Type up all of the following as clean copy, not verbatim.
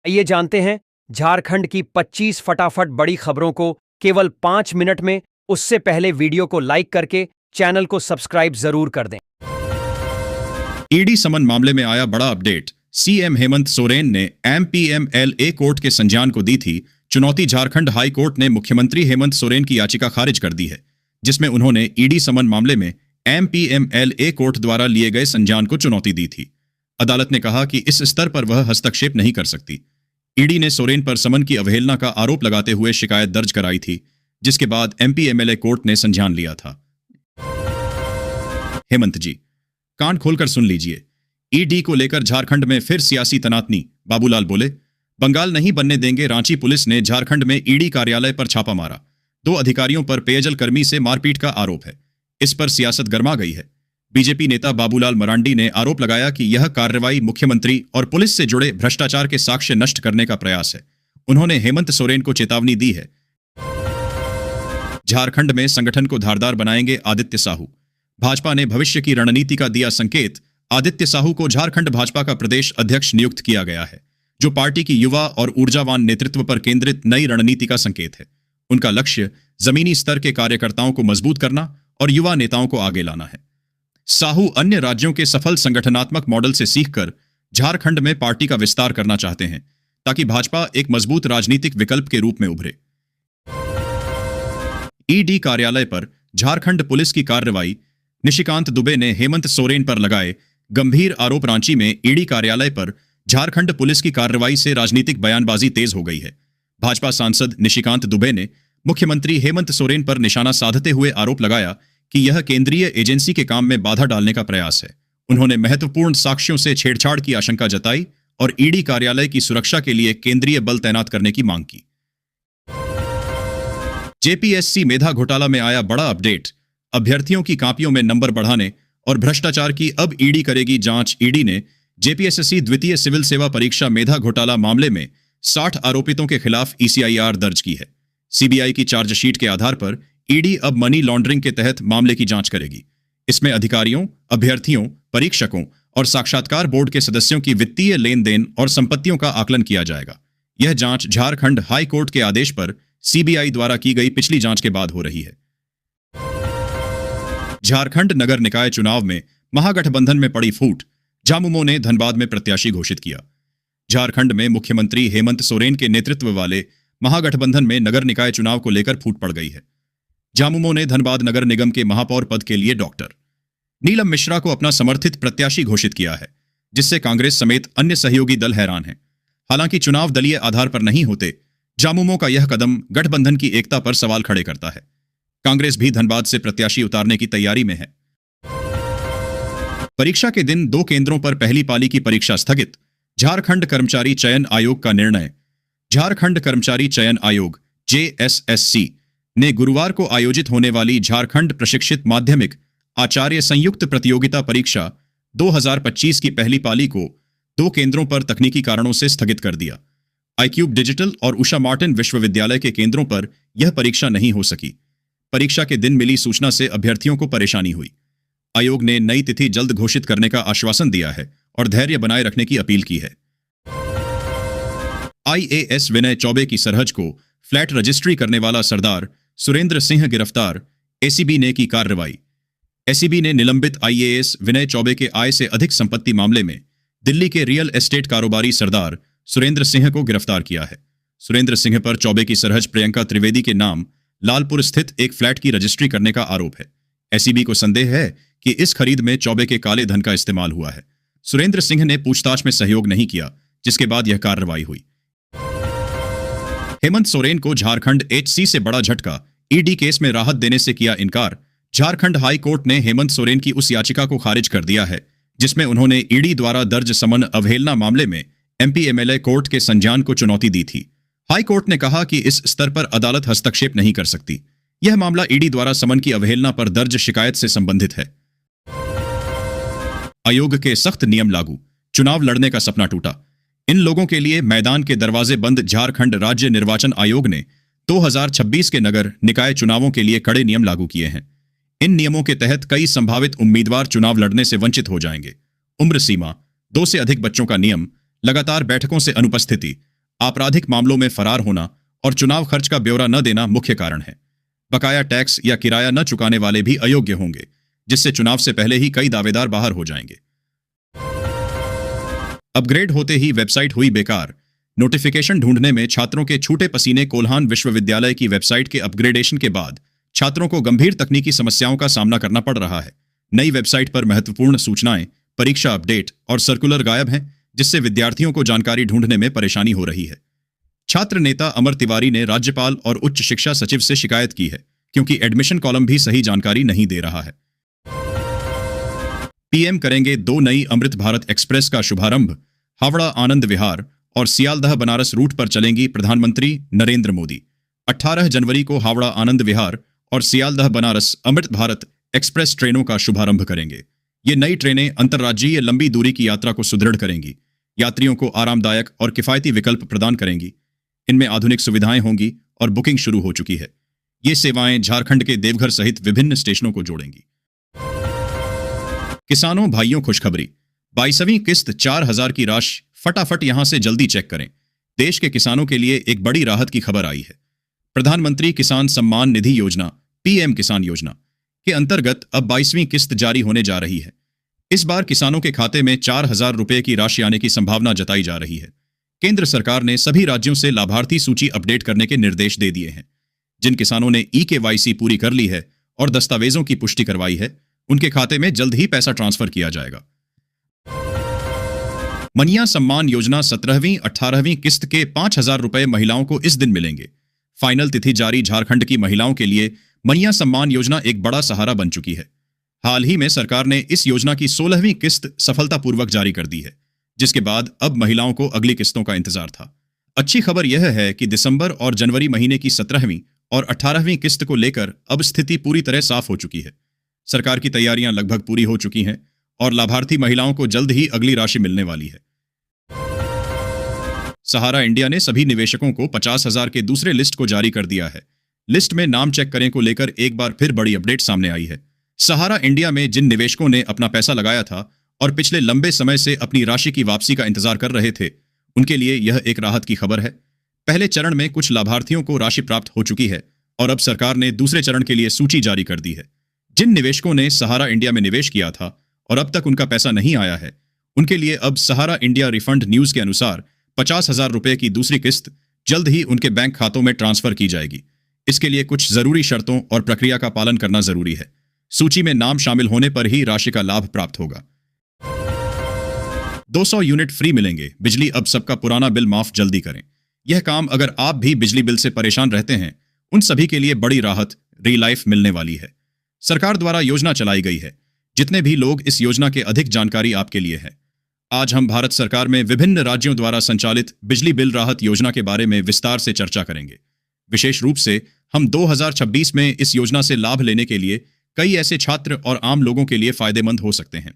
आइए जानते हैं झारखंड की 25 फटाफट बड़ी खबरों को केवल 5 मिनट में। उससे पहले वीडियो को लाइक करके चैनल को सब्सक्राइब जरूर कर दें। ईडी समन मामले में आया बड़ा अपडेट। सीएम हेमंत सोरेन ने एमपीएमएलए कोर्ट के संज्ञान को दी थी चुनौती। झारखंड हाई कोर्ट ने मुख्यमंत्री हेमंत सोरेन की याचिका खारिज कर दी है, जिसमें उन्होंने ईडी समन मामले में एमपीएमएलए कोर्ट द्वारा लिए गए संज्ञान को चुनौती दी थी। अदालत ने कहा कि इस स्तर पर वह हस्तक्षेप नहीं कर सकती। ईडी ने सोरेन पर समन की अवहेलना का आरोप लगाते हुए शिकायत दर्ज कराई थी, जिसके बाद एमपीएमएलए कोर्ट ने संज्ञान लिया था। हेमंत जी, कान खोलकर सुन लीजिए। ईडी को लेकर झारखंड में फिर सियासी तनातनी। बाबूलाल बोले, बंगाल नहीं बनने देंगे। रांची पुलिस ने झारखंड में ईडी कार्यालय पर छापा मारा। 2 अधिकारियों पर पेयजल कर्मी से मारपीट का आरोप है। इस पर सियासत गर्मा गई है। बीजेपी नेता बाबूलाल मरांडी ने आरोप लगाया कि यह कार्रवाई मुख्यमंत्री और पुलिस से जुड़े भ्रष्टाचार के साक्ष्य नष्ट करने का प्रयास है। उन्होंने हेमंत सोरेन को चेतावनी दी है। झारखंड में संगठन को धारदार बनाएंगे आदित्य साहू। भाजपा ने भविष्य की रणनीति का दिया संकेत। आदित्य साहू को झारखंड भाजपा का प्रदेश अध्यक्ष नियुक्त किया गया है, जो पार्टी की युवा और ऊर्जावान नेतृत्व पर केंद्रित नई रणनीति का संकेत है। उनका लक्ष्य जमीनी स्तर के कार्यकर्ताओं को मजबूत करना और युवा नेताओं को आगे लाना है। साहू अन्य राज्यों के सफल संगठनात्मक मॉडल से सीखकर झारखंड में पार्टी का विस्तार करना चाहते हैं, ताकि भाजपा एक मजबूत राजनीतिक विकल्प के रूप में उभरे। ईडी कार्यालय पर झारखंड पुलिस की कार्रवाई। निशिकांत दुबे ने हेमंत सोरेन पर लगाए गंभीर आरोप। रांची में ईडी कार्यालय पर झारखंड पुलिस की कार्रवाई से राजनीतिक बयानबाजी तेज हो गई है। भाजपा सांसद निशिकांत दुबे ने मुख्यमंत्री हेमंत सोरेन पर निशाना साधते हुए आरोप लगाया कि यह केंद्रीय एजेंसी के काम में बाधा डालने का प्रयास है। उन्होंने महत्वपूर्ण साक्ष्यों से छेड़छाड़ की आशंका जताई और ईडी कार्यालय की सुरक्षा के लिए केंद्रीय बल तैनात करने की मांग की। जेपीएससी मेधा घोटाला में आया बड़ा अपडेट। अभ्यर्थियों की कॉपियों में नंबर बढ़ाने और भ्रष्टाचार की अब ईडी करेगी जांच। ईडी ने जेपीएससी द्वितीय सिविल सेवा परीक्षा मेधा घोटाला मामले में 60 आरोपितों के खिलाफ ईसीआईआर दर्ज की है। सीबीआई की चार्जशीट के आधार पर ईडी अब मनी लॉन्ड्रिंग के तहत मामले की जांच करेगी। इसमें अधिकारियों, अभ्यर्थियों, परीक्षकों और साक्षात्कार बोर्ड के सदस्यों की वित्तीय लेन देन और संपत्तियों का आकलन किया जाएगा। यह जांच झारखंड हाई कोर्ट के आदेश पर सीबीआई द्वारा की गई पिछली जांच के बाद हो रही है। झारखंड नगर निकाय चुनाव में महागठबंधन में पड़ी फूट। झामुमो ने धनबाद में प्रत्याशी घोषित किया। झारखंड में मुख्यमंत्री हेमंत सोरेन के नेतृत्व वाले महागठबंधन में नगर निकाय चुनाव को लेकर फूट पड़ गई है। झामुमो ने धनबाद नगर निगम के महापौर पद के लिए डॉक्टर नीलम मिश्रा को अपना समर्थित प्रत्याशी घोषित किया है, जिससे कांग्रेस समेत अन्य सहयोगी दल हैरान हैं। हालांकि चुनाव दलीय आधार पर नहीं होते, झामुमो का यह कदम गठबंधन की एकता पर सवाल खड़े करता है। कांग्रेस भी धनबाद से प्रत्याशी उतारने की तैयारी में है। परीक्षा के दिन 2 केंद्रों पर पहली पाली की परीक्षा स्थगित। झारखंड कर्मचारी चयन आयोग का निर्णय। झारखंड कर्मचारी चयन आयोग जेएसएससी ने गुरुवार को आयोजित होने वाली झारखंड प्रशिक्षित माध्यमिक आचार्य संयुक्त प्रतियोगिता परीक्षा 2025 की पहली पाली को 2 केंद्रों पर तकनीकी कारणों से स्थगित कर दिया। आईक्यूब डिजिटल और उषा मार्टिन विश्वविद्यालय के केंद्रों पर यह परीक्षा नहीं हो सकी। परीक्षा के दिन मिली सूचना से अभ्यर्थियों को परेशानी हुई। आयोग ने नई तिथि जल्द घोषित करने का आश्वासन दिया है और धैर्य बनाए रखने की अपील की है। आईएएस विनय चौबे की सरहज को फ्लैट रजिस्ट्री करने वाला सरदार सुरेंद्र सिंह गिरफ्तार। एसीबी ने की कार्रवाई। एसीबी ने निलंबित आईएएस विनय चौबे के आय से अधिक संपत्ति मामले में दिल्ली के रियल एस्टेट कारोबारी सरदार सुरेंद्र सिंह को गिरफ्तार किया है। सुरेंद्र सिंह पर चौबे की सरहज प्रियंका त्रिवेदी के नाम लालपुर स्थित एक फ्लैट की रजिस्ट्री करने का आरोप है। एसीबी को संदेह है कि इस खरीद में चौबे के काले धन का इस्तेमाल हुआ है। सुरेंद्र सिंह ने पूछताछ में सहयोग नहीं किया, जिसके बाद यह कार्रवाई हुई। हेमंत सोरेन को झारखंड एचसी से बड़ा झटका। ईडी केस में राहत देने से किया इनकार। झारखंड हाई कोर्ट ने हेमंत सोरेन की उस याचिका को खारिज कर दिया है, जिसमें उन्होंने ईडी द्वारा दर्ज समन अवहेलना मामले में एमपीएमएलए कोर्ट के संज्ञान को चुनौती दी थी। हाई कोर्ट ने कहा कि इस स्तर पर अदालत हस्तक्षेप नहीं कर सकती। यह मामला ईडी द्वारा समन की अवहेलना पर दर्ज शिकायत से संबंधित है। आयोग के सख्त नियम लागू। चुनाव लड़ने का सपना टूटा। इन लोगों के लिए मैदान के दरवाजे बंद। झारखंड राज्य निर्वाचन आयोग ने 2026 के नगर निकाय चुनावों के लिए कड़े नियम लागू किए हैं। इन नियमों के तहत कई संभावित उम्मीदवार चुनाव लड़ने से वंचित हो जाएंगे। उम्र सीमा, 2 से अधिक बच्चों का नियम, लगातार बैठकों से अनुपस्थिति, आपराधिक मामलों में फरार होना और चुनाव खर्च का ब्यौरा न देना मुख्य कारण है। बकाया टैक्स या किराया न चुकाने वाले भी अयोग्य होंगे, जिससे चुनाव से पहले ही कई दावेदार बाहर हो जाएंगे। अपग्रेड होते ही वेबसाइट हुई बेकार, नोटिफिकेशन ढूंढने में छात्रों के छूटे पसीने। कोल्हान विश्वविद्यालय की वेबसाइट के अपग्रेडेशन के बाद छात्रों को गंभीर तकनीकी समस्याओं का सामना करना पड़ रहा है। नई वेबसाइट पर महत्वपूर्ण सूचनाएं, परीक्षा अपडेट और सर्कुलर गायब हैं, जिससे विद्यार्थियों को जानकारी ढूंढने में परेशानी हो रही है। छात्र नेता अमर तिवारी ने राज्यपाल और उच्च शिक्षा सचिव से शिकायत की है, क्योंकि एडमिशन कॉलम भी सही जानकारी नहीं दे रहा है। पीएम करेंगे 2 नई अमृत भारत एक्सप्रेस का शुभारंभ। हावड़ा आनंद विहार और सियालदह बनारस रूट पर चलेंगी प्रधानमंत्री नरेंद्र मोदी। 18 जनवरी को हावड़ा आनंद विहार और सियालदह बनारस अमृत भारत एक्सप्रेस ट्रेनों का शुभारंभ करेंगे। ये नई ट्रेनें अंतर्राज्यीय लंबी दूरी की यात्रा को सुदृढ़ करेंगी, यात्रियों को आरामदायक और किफायती विकल्प प्रदान करेंगी। इनमें आधुनिक सुविधाएं होंगी और बुकिंग शुरू हो चुकी है। ये सेवाएं झारखंड के देवघर सहित विभिन्न स्टेशनों को जोड़ेंगी। किसानों भाइयों खुशखबरी, 22वीं किस्त 4,000 की राशि फटाफट यहां से जल्दी चेक करें। देश के किसानों के लिए एक बड़ी राहत की खबर आई है। प्रधानमंत्री किसान सम्मान निधि योजना पीएम किसान योजना के अंतर्गत अब 22वीं किस्त जारी होने जा रही है। इस बार किसानों के खाते में 4,000 रुपए की राशि आने की संभावना जताई जा रही है। केंद्र सरकार ने सभी राज्यों से लाभार्थी सूची अपडेट करने के निर्देश दे दिए हैं। जिन किसानों ने EKYC पूरी कर ली है और दस्तावेजों की पुष्टि करवाई है, उनके खाते में जल्द ही पैसा ट्रांसफर किया जाएगा। मनिया सम्मान योजना 17वीं 18वीं किस्त के 5,000 रुपए महिलाओं को इस दिन मिलेंगे। फाइनल तिथि जारी। झारखंड की महिलाओं के लिए मनिया सम्मान योजना एक बड़ा सहारा बन चुकी है। हाल ही में सरकार ने इस योजना की 16वीं किस्त सफलतापूर्वक जारी कर दी है, जिसके बाद अब महिलाओं को अगली किस्तों का इंतजार था। अच्छी खबर यह है कि दिसंबर और जनवरी महीने की 17वीं और 18वीं किस्त को लेकर अब स्थिति पूरी तरह साफ हो चुकी है। सरकार की तैयारियां लगभग पूरी हो चुकी हैं और लाभार्थी महिलाओं को जल्द ही अगली राशि मिलने वाली है। सहारा इंडिया ने सभी निवेशकों को 50,000 के दूसरे लिस्ट को जारी कर दिया है। लिस्ट में नाम चेक करें को लेकर एक बार फिर बड़ी अपडेट सामने आई है। सहारा इंडिया में जिन निवेशकों ने अपना पैसा लगाया था और पिछले लंबे समय से अपनी राशि की वापसी का इंतजार कर रहे थे, उनके लिए यह एक राहत की खबर है। पहले चरण में कुछ लाभार्थियों को राशि प्राप्त हो चुकी है और अब सरकार ने दूसरे चरण के लिए सूची जारी कर दी है। जिन निवेशकों ने सहारा इंडिया में निवेश किया था और अब तक उनका पैसा नहीं आया है, उनके लिए अब सहारा इंडिया रिफंड न्यूज के अनुसार 50,000 रुपए की दूसरी किस्त जल्द ही उनके बैंक खातों में ट्रांसफर की जाएगी। इसके लिए कुछ जरूरी शर्तों और प्रक्रिया का पालन करना जरूरी है। सूची में नाम शामिल होने पर ही राशि का लाभ प्राप्त होगा। 200 यूनिट फ्री मिलेंगे। बिजली अब सबका पुराना बिल माफ जल्दी करें। यह काम अगर आप भी बिजली बिल से परेशान रहते हैं, उन सभी के लिए बड़ी राहत री-लाइफ मिलने वाली है। सरकार द्वारा योजना चलाई गई है। जितने भी लोग इस योजना के अधिक जानकारी आपके लिए है। आज हम भारत सरकार में विभिन्न राज्यों द्वारा संचालित बिजली बिल राहत योजना के बारे में विस्तार से चर्चा करेंगे। विशेष रूप से हम 2026 में इस योजना से लाभ लेने के लिए कई ऐसे छात्र और आम लोगों के लिए फायदेमंद हो सकते हैं।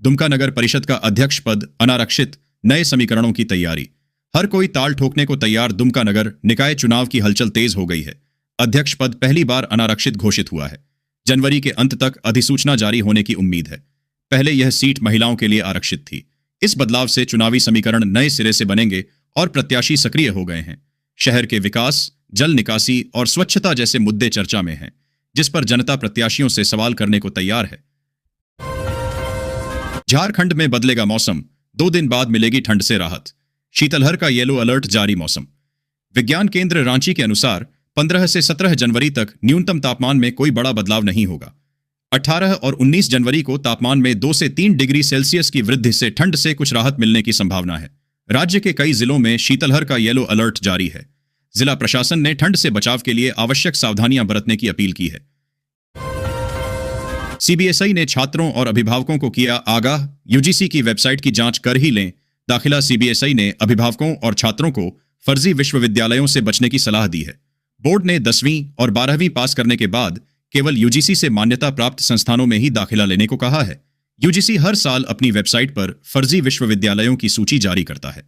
दुमका नगर परिषद का अध्यक्ष पद अनारक्षित, नए समीकरणों की तैयारी। हर कोई ताल ठोकने को तैयार। दुमका नगर निकाय चुनाव की हलचल तेज हो गई है। अध्यक्ष पद पहली बार अनारक्षित घोषित हुआ है। जनवरी के अंत तक अधिसूचना जारी होने की उम्मीद है। पहले यह सीट महिलाओं के लिए आरक्षित थी। इस बदलाव से चुनावी समीकरण नए सिरे से बनेंगे और प्रत्याशी सक्रिय हो गए हैं। शहर के विकास, जल निकासी और स्वच्छता जैसे मुद्दे चर्चा में हैं, जिस पर जनता प्रत्याशियों से सवाल करने को तैयार है। झारखंड में बदलेगा मौसम। 2 दिन बाद मिलेगी ठंड से राहत। शीतलहर का येलो अलर्ट जारी। मौसम विज्ञान केंद्र रांची के अनुसार 15 से 17 जनवरी तक न्यूनतम तापमान में कोई बड़ा बदलाव नहीं होगा। 18 और 19 जनवरी को तापमान में 2 से 3 डिग्री सेल्सियस की वृद्धि से ठंड से कुछ राहत मिलने की संभावना है। राज्य के कई जिलों में शीतलहर का येलो अलर्ट जारी है। जिला प्रशासन ने ठंड से बचाव के लिए आवश्यक सावधानियां बरतने की अपील की है। सीबीएसई ने छात्रों और अभिभावकों को किया आगाह। यूजीसी की वेबसाइट की जांच कर ही लें दाखिला। सीबीएसई ने अभिभावकों और छात्रों को फर्जी विश्वविद्यालयों से बचने की सलाह दी है। बोर्ड ने 10वीं और 12वीं पास करने के बाद केवल यूजीसी से मान्यता प्राप्त संस्थानों में ही दाखिला लेने को कहा है। यूजीसी हर साल अपनी वेबसाइट पर फर्जी विश्वविद्यालयों की सूची जारी करता है।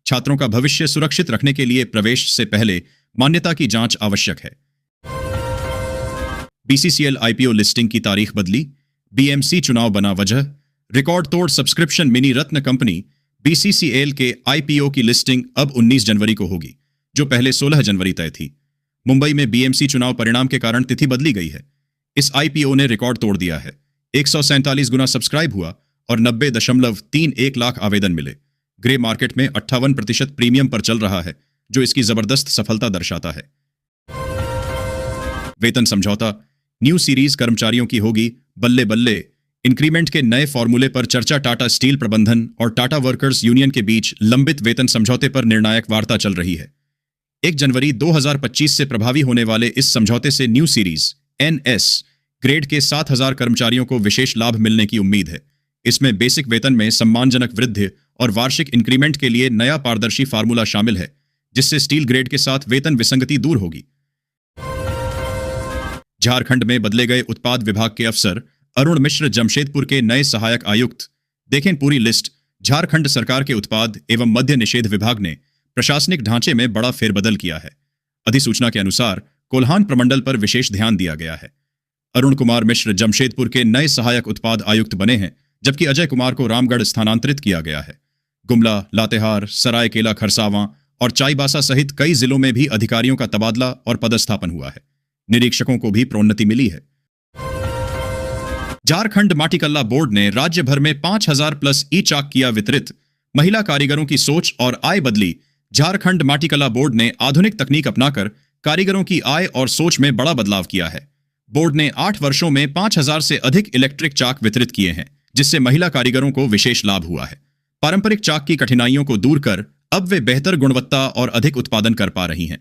छात्रों का भविष्य सुरक्षित रखने के लिए प्रवेश से पहले मान्यता की जांच आवश्यक है। बीसीसीएल आईपीओ लिस्टिंग की तारीख बदली। बीएमसी चुनाव बना वजह। रिकॉर्ड तोड़ सब्सक्रिप्शन मिनी रत्न कंपनी BCCL के IPO की लिस्टिंग अब 19 जनवरी को होगी, जो पहले 16 जनवरी तय थी। मुंबई में BMC चुनाव परिणाम के कारण तिथि बदली गई है। इस IPO ने रिकॉर्ड तोड़ दिया है। 147 गुना सब्सक्राइब हुआ और 90.31 लाख आवेदन मिले। ग्रे मार्केट में 58% प्रीमियम पर चल रहा है, जो इसकी जबरदस्त सफलता दर्शाता है। वेतन समझौता, न्यू सीरीज कर्मचारियों की होगी बल्ले बल्ले। इंक्रीमेंट के नए फॉर्मूले पर चर्चा। टाटा स्टील प्रबंधन और टाटा वर्कर्स यूनियन के बीच लंबित वेतन समझौते पर निर्णायक वार्ता चल रही है। 1 जनवरी 2025 से प्रभावी होने वाले इस समझौते से न्यू सीरीज NS ग्रेड के 7,000 कर्मचारियों को विशेष लाभ मिलने की उम्मीद है। इसमें बेसिक वेतन में सम्मानजनक वृद्धि और वार्षिक इंक्रीमेंट के लिए नया पारदर्शी फार्मूला शामिल है, जिससे स्टील ग्रेड के साथ वेतन विसंगति दूर होगी। झारखंड में बदले गए उत्पाद विभाग के अफसर। अरुण मिश्र जमशेदपुर के नए सहायक आयुक्त। देखें पूरी लिस्ट। झारखंड सरकार के उत्पाद एवं मद्य निषेध विभाग ने प्रशासनिक ढांचे में बड़ा फेरबदल किया है। अधिसूचना के अनुसार कोल्हान प्रमंडल पर विशेष ध्यान दिया गया है। अरुण कुमार मिश्र जमशेदपुर के नए सहायक उत्पाद आयुक्त बने हैं, जबकि अजय कुमार को रामगढ़ स्थानांतरित किया गया है। गुमला, लातेहार, सरायकेला खरसावां और चाईबासा सहित कई जिलों में भी अधिकारियों का तबादला और पदस्थापन हुआ है। निरीक्षकों को भी प्रोन्नति मिली है। झारखंड माटीकल्ला बोर्ड ने राज्य भर में 5,000 प्लस ई-चाक किया वितरित। महिला कारीगरों की सोच और आय बदली। झारखंड माटीकल्ला बोर्ड ने आधुनिक तकनीक अपनाकर कारीगरों की आय और सोच में बड़ा बदलाव किया है। बोर्ड ने 8 वर्षों में 5,000 से अधिक इलेक्ट्रिक चाक वितरित किए हैं, जिससे महिला कारीगरों को विशेष लाभ हुआ है। पारंपरिक चाक की कठिनाइयों को दूर कर अब वे बेहतर गुणवत्ता और अधिक उत्पादन कर पा रही हैं।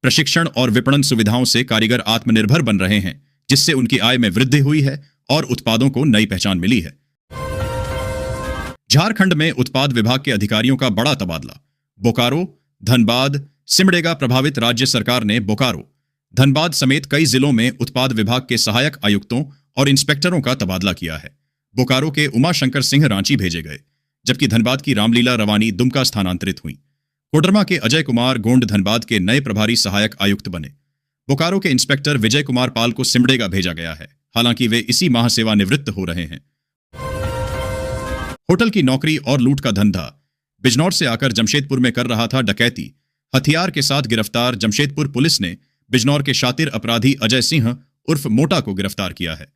प्रशिक्षण और विपणन सुविधाओं से कारीगर आत्मनिर्भर बन रहे हैं, जिससे उनकी आय में वृद्धि हुई है और उत्पादों को नई पहचान मिली है। झारखंड में उत्पाद विभाग के अधिकारियों का बड़ा तबादला। बोकारो, धनबाद, सिमडेगा प्रभावित राज्य सरकार ने बोकारो, धनबाद समेत कई जिलों में उत्पाद विभाग के सहायक आयुक्तों और इंस्पेक्टरों का तबादला किया है। बोकारो के उमाशंकर सिंह रांची भेजे गए, जबकि धनबाद की रामलीला रवानी दुमका स्थानांतरित हुई। कोडरमा के अजय कुमार गोंड धनबाद के नए प्रभारी सहायक आयुक्त बने। बोकारो के इंस्पेक्टर विजय कुमार पाल को सिमडेगा भेजा गया है, हालांकि वे इसी माह सेवानिवृत्त हो रहे हैं। होटल की नौकरी और लूट का धंधा। बिजनौर से आकर जमशेदपुर में कर रहा था डकैती। हथियार के साथ गिरफ्तार जमशेदपुर पुलिस ने बिजनौर के शातिर अपराधी अजय सिंह उर्फ मोटा को गिरफ्तार किया है।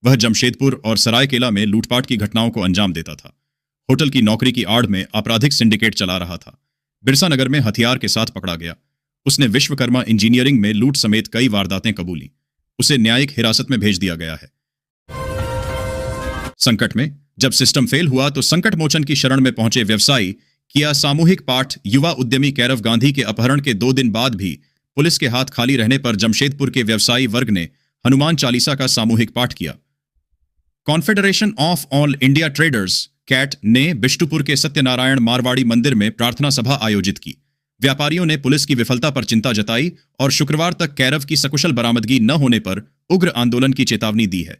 वह जमशेदपुर और सरायकेला में लूटपाट की घटनाओं को अंजाम देता था। होटल की नौकरी की आड़ में आपराधिक सिंडिकेट चला रहा था। बिरसा नगर में हथियार के साथ पकड़ा गया। उसने विश्वकर्मा इंजीनियरिंग में लूट समेत कई वारदातें कबूली। उसे न्यायिक हिरासत में भेज दिया गया है। संकट में जब सिस्टम फेल हुआ तो संकट मोचन की शरण में पहुंचे व्यवसायी किया सामूहिक पाठ। युवा उद्यमी कैरव गांधी के अपहरण के 2 दिन बाद भी पुलिस के हाथ खाली रहने पर जमशेदपुर के व्यवसायी वर्ग ने हनुमान चालीसा का सामूहिक पाठ किया। Confederation of all India traders CAT ने बिष्टुपुर के सत्यनारायण मारवाड़ी मंदिर में प्रार्थना सभा आयोजित की। व्यापारियों ने पुलिस की विफलता पर चिंता जताई और शुक्रवार तक कैरव की सकुशल बरामदगी न होने पर उग्र आंदोलन की चेतावनी दी है।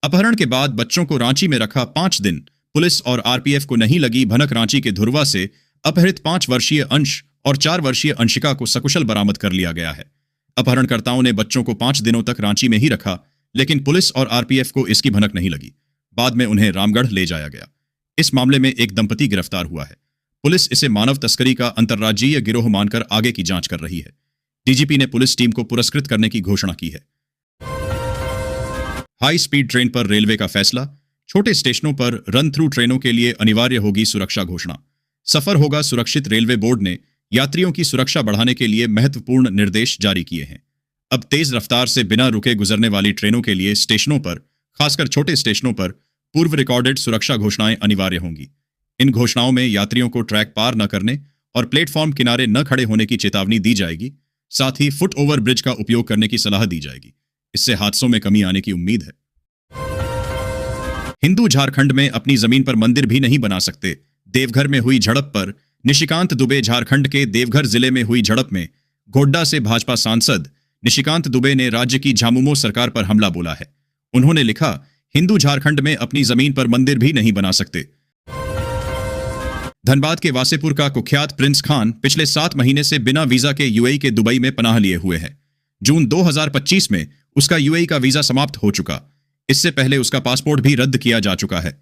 अपहरण के बाद बच्चों को रांची में रखा 5 दिन। पुलिस और आरपीएफ को नहीं लगी भनक। रांची के धुरवा से अपहृत 5 वर्षीय अंश और 4 वर्षीय अंशिका को सकुशल बरामद कर लिया गया है। अपहरणकर्ताओं ने बच्चों को 5 दिनों तक रांची में ही रखा, लेकिन पुलिस और आरपीएफ को इसकी भनक नहीं लगी। बाद में उन्हें रामगढ़ ले जाया गया। इस मामले में एक दंपति गिरफ्तार हुआ है। पुलिस इसे मानव तस्करी का अंतर्राज्यीय गिरोह मानकर आगे की जांच कर रही है। डीजीपी ने पुलिस टीम को पुरस्कृत करने की घोषणा की है। हाई स्पीड ट्रेन पर रेलवे का फैसला। छोटे स्टेशनों पर रन थ्रू ट्रेनों के लिए अनिवार्य होगी सुरक्षा घोषणा। सफर होगा सुरक्षित। रेलवे बोर्ड ने यात्रियों की सुरक्षा बढ़ाने के लिए महत्वपूर्ण निर्देश जारी किए हैं। अब तेज रफ्तार से बिना रुके गुजरने वाली ट्रेनों के लिए स्टेशनों पर, खासकर छोटे स्टेशनों पर, पूर्व रिकॉर्डेड सुरक्षा घोषणाएं अनिवार्य होंगी। इन घोषणाओं में यात्रियों को ट्रैक पार न करने और प्लेटफॉर्म किनारे न खड़े होने की चेतावनी दी जाएगी। साथ ही फुट ओवर ब्रिज का उपयोग करने की सलाह दी जाएगी। इससे हादसों में कमी आने की उम्मीद है। हिंदू झारखंड में अपनी जमीन पर मंदिर भी नहीं बना सकते। देवघर में हुई झड़प पर निशिकांत दुबे। झारखंड के देवघर जिले में हुई झड़प में गोड्डा से भाजपा सांसद निशिकांत दुबे ने राज्य की झामुमो सरकार पर हमला बोला है। उन्होंने लिखा, हिंदू झारखंड में अपनी जमीन पर मंदिर भी नहीं बना सकते। धनबाद के वासेपुर का कुख्यात प्रिंस खान पिछले 7 महीने से बिना वीजा के यूएई के दुबई में पनाह लिए हुए है। जून 2025 में उसका यूएई का वीजा समाप्त हो चुका। इससे पहले उसका पासपोर्ट भी रद्द किया जा चुका है।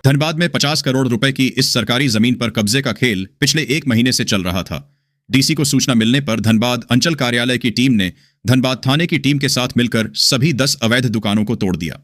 धनबाद में 50 करोड़ रुपए की इस सरकारी जमीन पर कब्जे का खेल पिछले 1 महीने से चल रहा था। डीसी को सूचना मिलने पर धनबाद अंचल कार्यालय की टीम ने धनबाद थाने की टीम के साथ मिलकर सभी 10 अवैध दुकानों को तोड़ दिया।